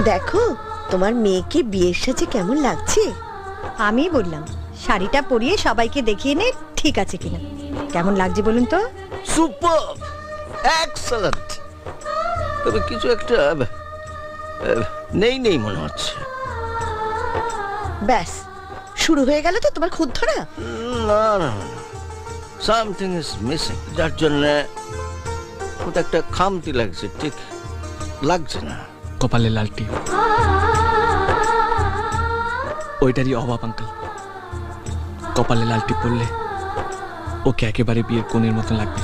দেখো তোমার মেয়েকে বিয়ের সাজে কেমন লাগছে। আমি বললাম শাড়িটা পরিয়ে সবাইকে দেখিয়ে নে ঠিক আছে কিনা। কেমন লাগছে বলুন তো? Super, excellent. তবে কিছু একটা নেই নেই মনে হচ্ছে। ব্যাস শুরু হয়ে গেল তো তোমার খুদ ধরা। না না, সামথিং ইজ মিসিং, যার জন্য কোথাও একটা খামতি লাগছে, ঠিক লাগছে না। কপালে লালটি, ওইটারই অভাব আঙ্কেল। কপালে লালটি পড়লে ওকে একেবারে বিয়ের কোণের মতন লাগবে।